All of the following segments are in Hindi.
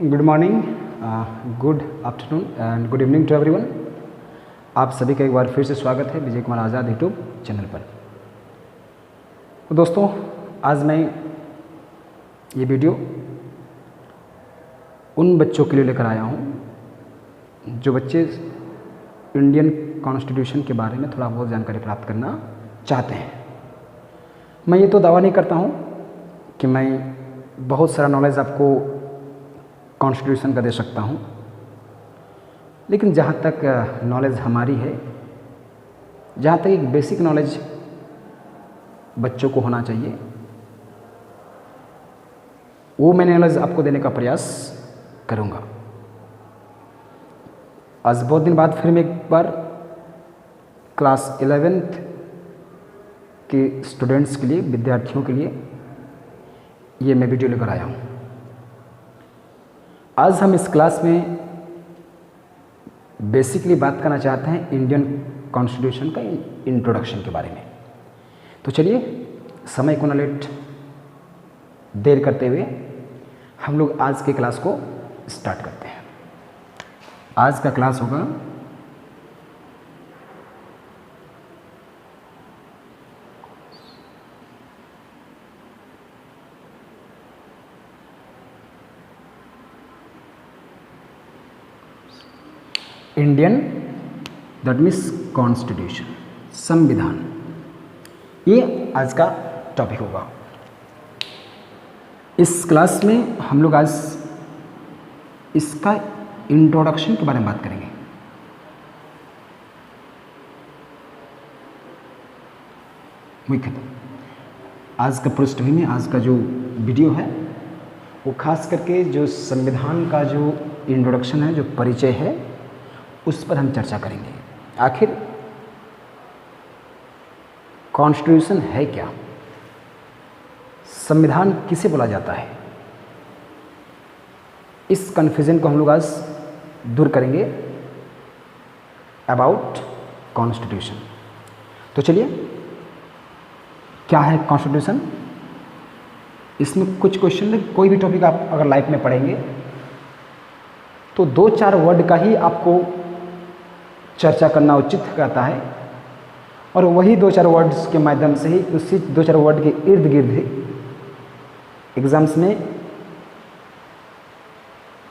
Good morning, good afternoon and good evening to everyone. आप सभी का एक बार फिर से स्वागत है विजय कुमार आज़ाद यूट्यूब चैनल पर। तो दोस्तों, आज मैं ये वीडियो उन बच्चों के लिए लेकर आया हूँ जो बच्चे इंडियन कॉन्स्टिट्यूशन के बारे में थोड़ा बहुत जानकारी प्राप्त करना चाहते हैं। मैं ये तो दावा नहीं करता हूँ कि मैं बहुत सारा नॉलेज आपको कॉन्स्टिट्यूशन का दे सकता हूँ, लेकिन जहाँ तक नॉलेज हमारी है, जहाँ तक एक बेसिक नॉलेज बच्चों को होना चाहिए, वो मैं नॉलेज आपको देने का प्रयास करूँगा। आज बहुत दिन बाद फिर मैं एक बार क्लास 11th के स्टूडेंट्स के लिए, विद्यार्थियों के लिए ये मैं वीडियो लेकर आया हूँ। आज हम इस क्लास में बेसिकली बात करना चाहते हैं इंडियन कॉन्स्टिट्यूशन का इंट्रोडक्शन के बारे में। तो चलिए, समय को न लेट देर करते हुए हम लोग आज के क्लास को स्टार्ट करते हैं। आज का क्लास होगा इंडियन, दैट मीन्स कॉन्स्टिट्यूशन, संविधान। ये आज का टॉपिक होगा। इस क्लास में हम लोग आज इसका इंट्रोडक्शन के बारे में बात करेंगे। मुख्यतः आज का पृष्ठभूमि में आज का जो वीडियो है वो खास करके जो संविधान का जो इंट्रोडक्शन है, जो परिचय है, उस पर हम चर्चा करेंगे। आखिर कॉन्स्टिट्यूशन है क्या, संविधान किसे बोला जाता है, इस कन्फ्यूजन को हम लोग आज दूर करेंगे अबाउट कॉन्स्टिट्यूशन। तो चलिए, क्या है कॉन्स्टिट्यूशन? इसमें कुछ क्वेश्चन, कोई भी टॉपिक आप अगर लाइफ में पढ़ेंगे तो 2-4 वर्ड का ही आपको चर्चा करना उचित कहता है, और वही 2-4 वर्ड्स के माध्यम से ही, उसी 2-4 वर्ड के इर्द गिर्द ही एग्जाम्स में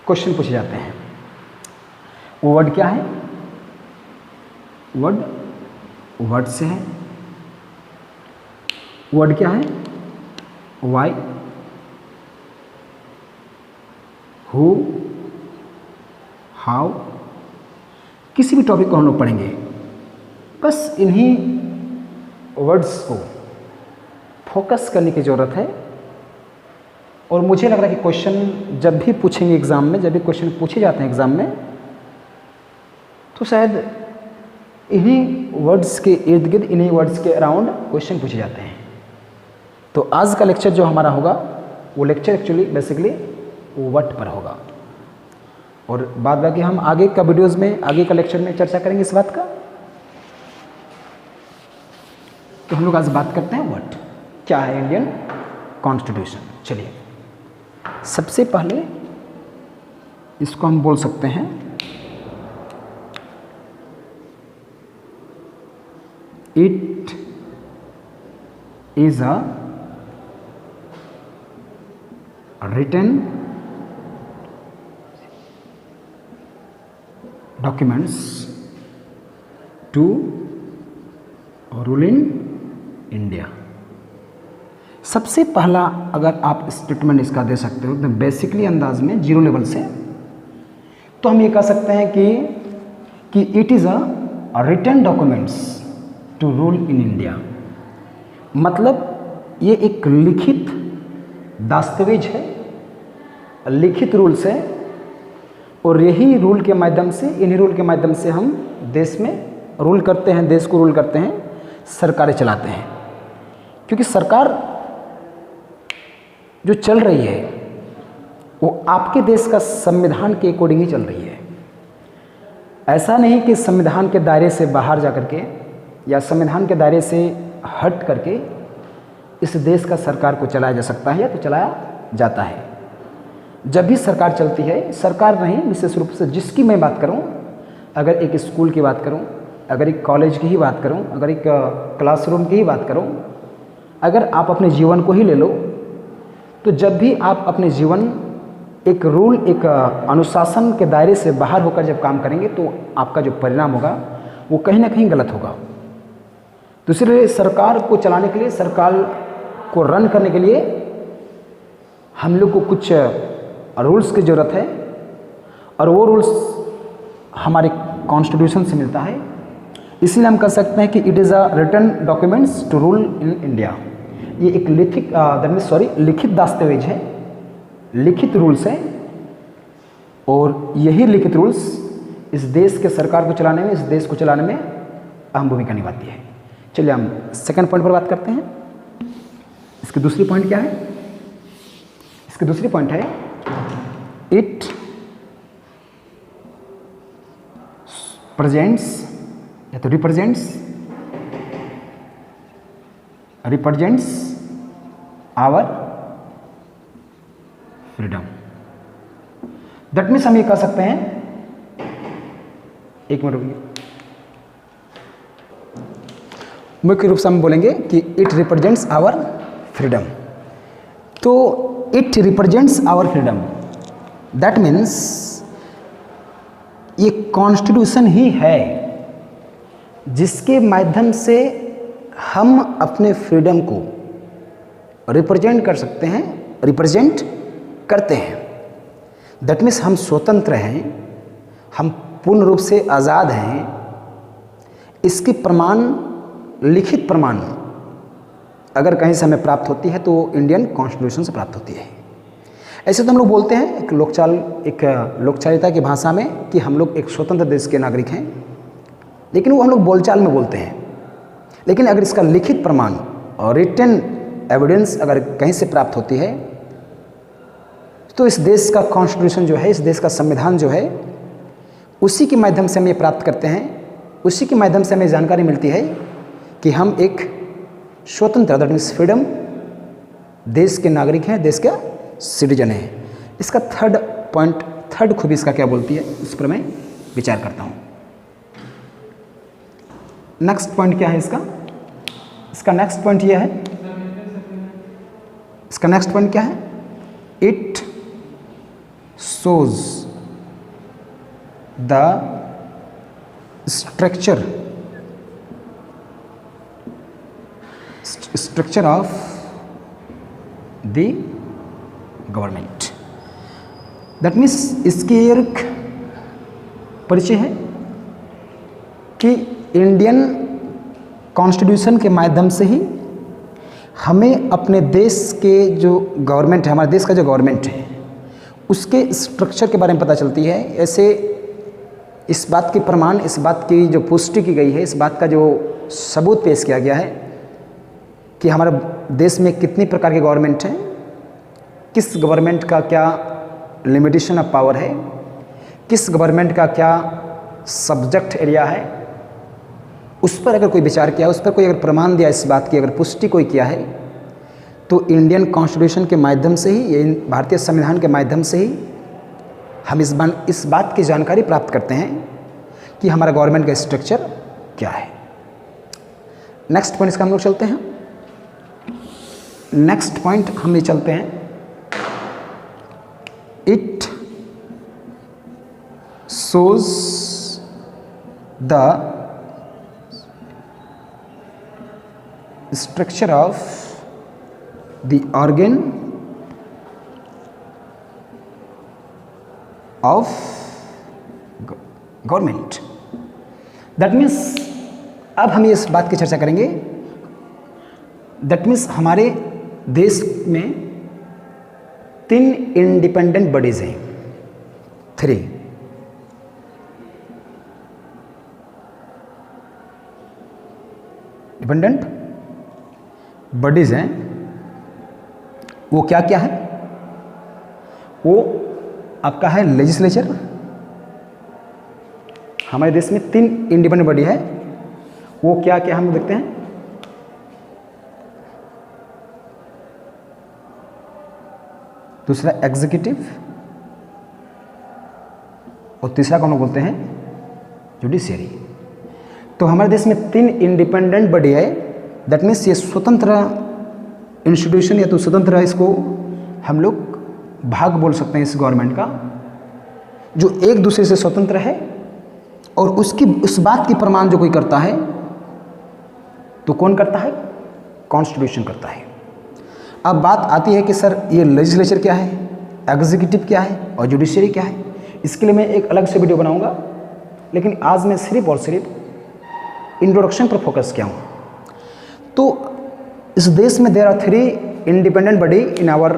क्वेश्चन पूछे जाते हैं। वो वर्ड क्या है? वर्ड से है। वर्ड क्या है? Why, who, how. किसी भी टॉपिक को हम लोग पढ़ेंगे, बस इन्हीं वर्ड्स को फोकस करने की ज़रूरत है। और मुझे लग रहा है कि क्वेश्चन जब भी पूछेंगे एग्ज़ाम में, जब भी क्वेश्चन पूछे जाते हैं एग्ज़ाम में, तो शायद इन्हीं वर्ड्स के इर्द गिर्द, इन्हीं वर्ड्स के अराउंड क्वेश्चन पूछे जाते हैं। तो आज का लेक्चर जो हमारा होगा, वो लेक्चर एक्चुअली बेसिकली वर्ड पर होगा, और बाद बाकी हम आगे का वीडियोज़ में, आगे का लेक्चर में चर्चा करेंगे इस बात का। तो हम लोग आज बात करते हैं वर्ड क्या है इंडियन कॉन्स्टिट्यूशन। चलिए, सबसे पहले इसको हम बोल सकते हैं it is a written documents to rule in India. सबसे पहला अगर आप स्टेटमेंट इसका दे सकते हो एकदम बेसिकली अंदाज में, जीरो लेवल से, तो हम ये कह सकते हैं कि it is a written documents to rule in India. मतलब ये एक लिखित दस्तावेज है, लिखित रूल्स है, और यही रूल के माध्यम से, इन्हीं रूल के माध्यम से हम देश में रूल करते हैं, देश को रूल करते हैं, सरकारें चलाते हैं। क्योंकि सरकार जो चल रही है वो आपके देश का संविधान के अकॉर्डिंग ही चल रही है। ऐसा नहीं कि संविधान के दायरे से बाहर जा करके या संविधान के दायरे से हट करके इस देश का सरकार को चलाया जा सकता है या तो चलाया जाता है। जब भी सरकार चलती है, सरकार नहीं विशेष रूप से जिसकी मैं बात करूं, अगर एक स्कूल की बात करूं, अगर एक कॉलेज की ही बात करूं, अगर एक क्लासरूम की ही बात करूं, अगर आप अपने जीवन को ही ले लो, तो जब भी आप अपने जीवन एक रूल, एक अनुशासन के दायरे से बाहर होकर जब काम करेंगे तो आपका जो परिणाम होगा वो कहीं ना कहीं गलत होगा। तो इसलिए सरकार को चलाने के लिए, सरकार को रन करने के लिए हम लोग को कुछ रूल्स की ज़रूरत है, और वो रूल्स हमारे कॉन्स्टिट्यूशन से मिलता है। इसलिए हम कह सकते हैं कि it is a written documents to rule in India. ये एक लिखित दस्तावेज है, लिखित रूल्स हैं, और यही लिखित रूल्स इस देश के सरकार को चलाने में, इस देश को चलाने में अहम भूमिका निभाती है। चलिए हम सेकंड पॉइंट पर बात करते हैं। इसकी दूसरी पॉइंट क्या है? इसकी दूसरी पॉइंट है इट प्रेजेंट्स या तो represents our freedom. That means हम ये कह सकते हैं, एक मिनट रुकिए, मुख्य रूप से हम बोलेंगे कि इट रिप्रेजेंट्स आवर फ्रीडम। तो it represents our freedom, that means ये कॉन्स्टिट्यूशन ही है जिसके माध्यम से हम अपने फ्रीडम को रिप्रेजेंट कर सकते हैं, रिप्रेजेंट करते हैं। दैट मीन्स हम स्वतंत्र हैं, हम पूर्ण रूप से आज़ाद हैं। इसकी प्रमाण, लिखित प्रमाण अगर कहीं से हमें प्राप्त होती है तो इंडियन कॉन्स्टिट्यूशन से प्राप्त होती है। ऐसे तो हम लोग बोलते हैं एक लोकचारिता की भाषा में कि हम लोग एक स्वतंत्र देश के नागरिक हैं, लेकिन वो हम लोग बोलचाल में बोलते हैं। लेकिन अगर इसका लिखित प्रमाण और रिटन एविडेंस अगर कहीं से प्राप्त होती है तो इस देश का कॉन्स्टिट्यूशन जो है, इस देश का संविधान जो है, उसी के माध्यम से हम ये प्राप्त करते हैं, उसी के माध्यम से हमें जानकारी मिलती है कि हम एक स्वतंत्र, दैट मीन्स फ्रीडम, देश के नागरिक हैं, देश का सिटीजन है। इसका थर्ड खूबी इसका क्या बोलती है, उस पर मैं विचार करता हूँ। नेक्स्ट पॉइंट क्या है इसका? इसका नेक्स्ट पॉइंट यह है, इसका नेक्स्ट पॉइंट क्या है? It shows the structure of the government। That means इसकी एक परिचय है कि इंडियन कॉन्स्टिट्यूशन के माध्यम से ही हमें अपने देश के जो गवर्नमेंट है, हमारे देश का जो गवर्नमेंट है, उसके स्ट्रक्चर के बारे में पता चलती है। ऐसे इस बात की प्रमाण, इस बात की जो पुष्टि की गई है, इस बात का जो सबूत पेश किया गया है कि हमारे देश में कितनी प्रकार के गवर्नमेंट हैं, किस गवर्नमेंट का क्या लिमिटेशन ऑफ पावर है, किस गवर्नमेंट का क्या सब्जेक्ट एरिया है, उस पर अगर कोई विचार किया, उस पर कोई अगर प्रमाण दिया, इस बात की अगर पुष्टि कोई किया है, तो इंडियन कॉन्स्टिट्यूशन के माध्यम से ही, ये भारतीय संविधान के माध्यम से ही हम इस बात की जानकारी प्राप्त करते हैं कि हमारा गवर्नमेंट का स्ट्रक्चर क्या है। नेक्स्ट पॉइंट इसका हम लोग चलते हैं। नेक्स्ट पॉइंट हम ये चलते हैं, it shows the structure of the organ of government. That means अब हम इस बात की चर्चा करेंगे, दैट मीन्स हमारे देश में 3 इंडिपेंडेंट बॉडीज हैं, 3 डिपेंडेंट बॉडीज हैं। वो क्या क्या है? वो आपका है लेजिस्लेचर। हमारे देश में 3 इंडिपेंडेंट बॉडी है, वो क्या क्या हम देखते हैं। दूसरा एग्जीक्यूटिव, और तीसरा को हम लोग बोलते हैं जुडिशियरी। तो हमारे देश में 3 इंडिपेंडेंट बॉडी है, दैट मीन्स ये स्वतंत्र इंस्टीट्यूशन या तो स्वतंत्र, इसको हम लोग भाग बोल सकते हैं इस गवर्नमेंट का, जो एक दूसरे से स्वतंत्र है और उसकी उस बात की प्रमाण जो कोई करता है तो कौन करता है? कॉन्स्टिट्यूशन करता है। अब बात आती है कि सर ये लेजिस्लेचर क्या है, एग्जीक्यूटिव क्या है और जुडिशरी क्या है। इसके लिए मैं एक अलग से वीडियो बनाऊंगा, लेकिन आज मैं सिर्फ और सिर्फ इंट्रोडक्शन पर फोकस किया हूँ। तो इस देश में there are 3 independent body in our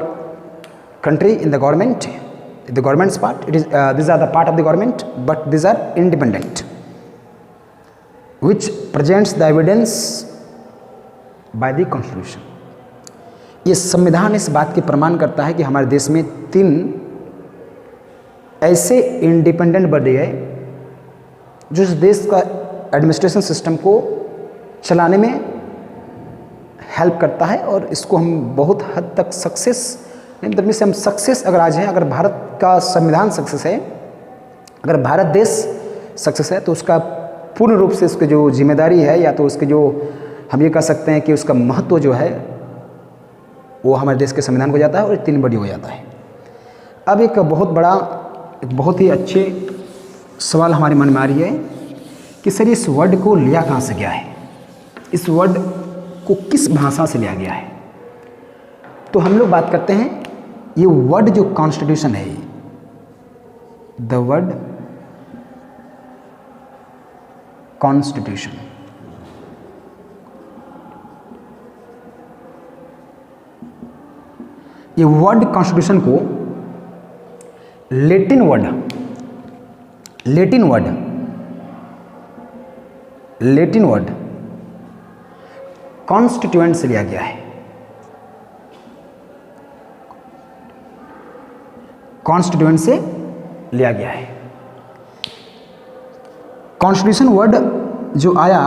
country in the government's part. These are the part of the government, but these are independent, which presents the evidence by the constitution. ये संविधान इस बात की प्रमाण करता है कि हमारे देश में 3 ऐसे इंडिपेंडेंट बॉडी है जो इस देश का एडमिनिस्ट्रेशन सिस्टम को चलाने में हेल्प करता है, और इसको हम बहुत हद तक सक्सेस नहीं, मतलब से हम सक्सेस अगर आज हैं, अगर भारत का संविधान सक्सेस है, अगर भारत देश सक्सेस है, तो उसका पूर्ण रूप से उसकी जो जिम्मेदारी है या तो उसके जो हम ये कह सकते हैं कि उसका महत्व जो है वो हमारे देश के संविधान को जाता है और 3 बॉडी हो जाता है। अब एक बहुत ही अच्छे सवाल हमारे मन में आ रही है कि सर इस वर्ड को लिया कहाँ से गया है, इस वर्ड को किस भाषा से लिया गया है। तो हम लोग बात करते हैं ये वर्ड जो कॉन्स्टिट्यूशन है, द वर्ड कॉन्स्टिट्यूशन, ये वर्ड कॉन्स्टिट्यूशन को लैटिन वर्ड कॉन्स्टिट्यूएंट से लिया गया है। कॉन्स्टिट्यूएंट से लिया गया है। कॉन्स्टिट्यूशन वर्ड जो आया,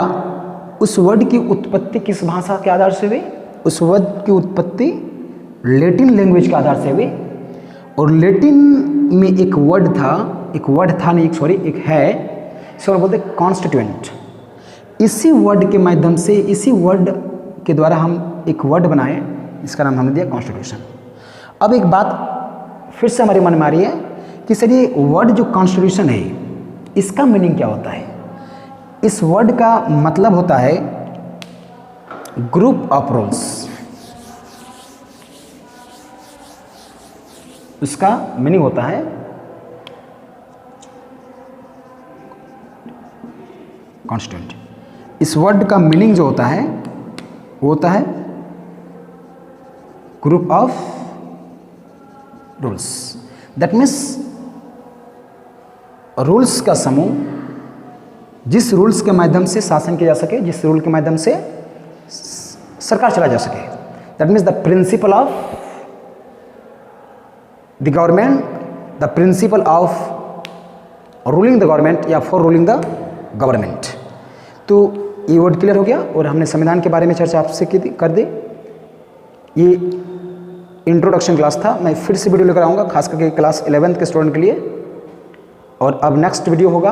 उस वर्ड की उत्पत्ति किस भाषा के आधार से हुई? उस वर्ड की उत्पत्ति लैटिन लैंग्वेज के आधार से हुई। और लैटिन में एक है, इसको बोलते हैं कॉन्स्टिट्यूएंट। इसी वर्ड के माध्यम से, इसी वर्ड के द्वारा हम एक वर्ड बनाए, इसका नाम हमने दिया कॉन्स्टिट्यूशन। अब एक बात फिर से हमारे मन में आ रही है कि सर ये वर्ड जो कॉन्स्टिट्यूशन है, इसका मीनिंग क्या होता है? इस वर्ड का मतलब होता है ग्रुप ऑफ रूल्स। उसका मीनिंग होता है कॉन्स्टिट्यूएंट। इस वर्ड का मीनिंग जो होता है वो होता है group of rules. That means rules का समूह, जिस रूल्स के माध्यम से शासन किया जा सके, जिस रूल के माध्यम से सरकार चला जा सके। That means the principle of the government, the principle of ruling the government या फॉर रूलिंग द गवर्नमेंट। तो ये वर्ड क्लियर हो गया और हमने संविधान के बारे में चर्चा आपसे कर दी। ये इंट्रोडक्शन क्लास था। मैं फिर से वीडियो लेकर आऊँगा खास करके क्लास 11th के स्टूडेंट के लिए। और अब नेक्स्ट वीडियो होगा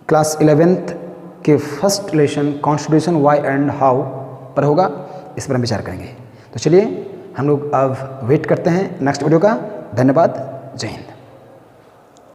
क्लास 11th के first lesson constitution why and how पर होगा, इस पर हम विचार करेंगे। तो चलिए हम लोग अब वेट करते हैं नेक्स्ट वीडियो का। धन्यवाद, जय हिंद।